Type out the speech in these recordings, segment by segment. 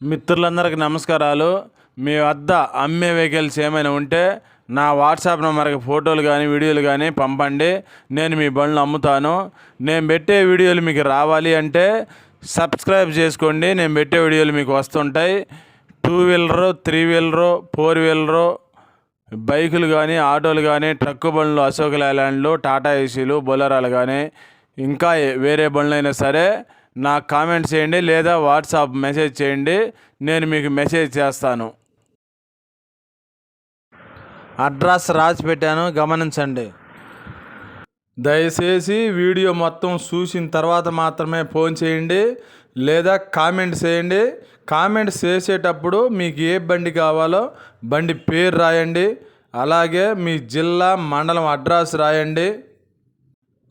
మిత్రులందరికీ నమస్కారాలు. మీ వద్ద అమ్మే వెహికల్స్ ఏమైనా ఉంటే నా వాట్సాప్ నెంబర్కి ఫోటోలు కానీ వీడియోలు కానీ పంపండి. నేను మీ బండ్లు అమ్ముతాను. నేను పెట్టే వీడియోలు మీకు రావాలి అంటే సబ్స్క్రైబ్ చేసుకోండి. నేను పెట్టే వీడియోలు మీకు వస్తుంటాయి. 2 వీలరు, 3 వీలరు, 4 వీలరు బైకులు కానీ, ఆటోలు కానీ, ట్రక్కు బండ్లు, అశోక్ లేలాండ్లు, టాటా ఏసీలు, బొలెరోలు కానీ ఇంకా వేరే బండ్లు అయినా సరే నాకు కామెంట్ చేయండి లేదా వాట్సాప్ మెసేజ్ చేయండి. నేను మీకు మెసేజ్ చేస్తాను. అడ్రస్ రాసి పెట్టాను, గమనించండి. దయచేసి వీడియో మొత్తం చూసిన తర్వాత మాత్రమే ఫోన్ చేయండి లేదా కామెంట్ చేయండి. కామెంట్ చేసేటప్పుడు మీకు ఏ బండి కావాలో బండి పేరు రాయండి. అలాగే మీ జిల్లా, మండలం అడ్రస్ రాయండి.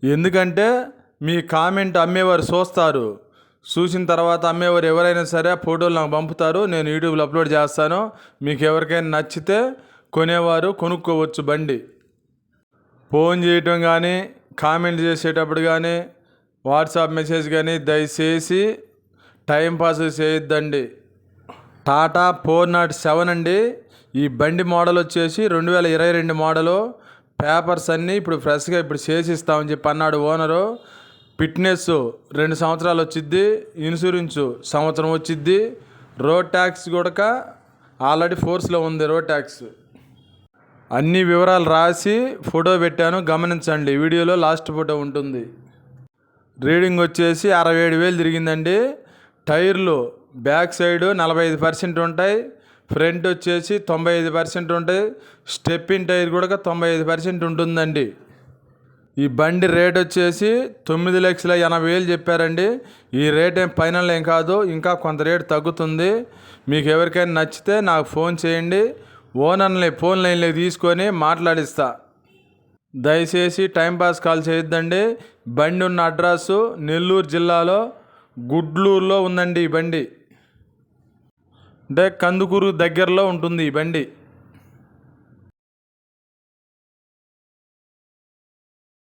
ఎందుకంటే మీ కామెంట్ అమ్మేవారు చూస్తారు. చూసిన తర్వాత అమ్మేవారు ఎవరైనా సరే ఫోటోలు నాకు పంపుతారు. నేను యూట్యూబ్లో అప్లోడ్ చేస్తాను. మీకు ఎవరికైనా నచ్చితే కొనేవారు కొనుక్కోవచ్చు బండి. ఫోన్ చేయటం కానీ, కామెంట్ చేసేటప్పుడు కానీ, వాట్సాప్ మెసేజ్ కానీ దయచేసి టైంపాస్ చేయొద్దండి. టాటా 407 అండి. ఈ బండి మోడల్ వచ్చేసి 2022 మోడలు. పేపర్స్ అన్నీ ఇప్పుడు ఫ్రెష్గా చేసిస్తామని చెప్పి అన్నాడు ఓనరు. ఫిట్నెస్ 2 సంవత్సరాలు వచ్చిద్ది. ఇన్సూరెన్సు సంవత్సరం వచ్చిద్ది. రోడ్ ట్యాక్స్ కూడా ఆల్రెడీ ఫోర్స్లో ఉంది. రోడ్ ట్యాక్స్ అన్ని వివరాలు రాసి ఫోటో పెట్టాను, గమనించండి. వీడియోలో లాస్ట్ ఫోటో ఉంటుంది. రీడింగ్ వచ్చేసి 67,000 తిరిగిందండి. టైర్లు బ్యాక్ సైడ్ 45% ఉంటాయి, ఫ్రంట్ వచ్చేసి 95% ఉంటాయి. స్టెప్పిన్ టైర్ కూడా 95% ఉంటుందండి. ఈ బండి రేట్ వచ్చేసి 9,80,000 చెప్పారండి. ఈ రేట్ ఏం ఫైనల్ ఏం కాదు, ఇంకా కొంత రేటు తగ్గుతుంది. మీకు ఎవరికైనా నచ్చితే నాకు ఫోన్ చేయండి. ఓనర్ని ఫోన్ లైన్లో తీసుకొని మాట్లాడిస్తా. దయచేసి టైంపాస్ కాల్ చేయొద్దండి. బండి ఉన్న అడ్రస్సు నెల్లూరు జిల్లాలో గుడ్లూరులో ఉందండి. ఈ బండి అంటే కందుకూరు దగ్గరలో ఉంటుంది ఈ బండి.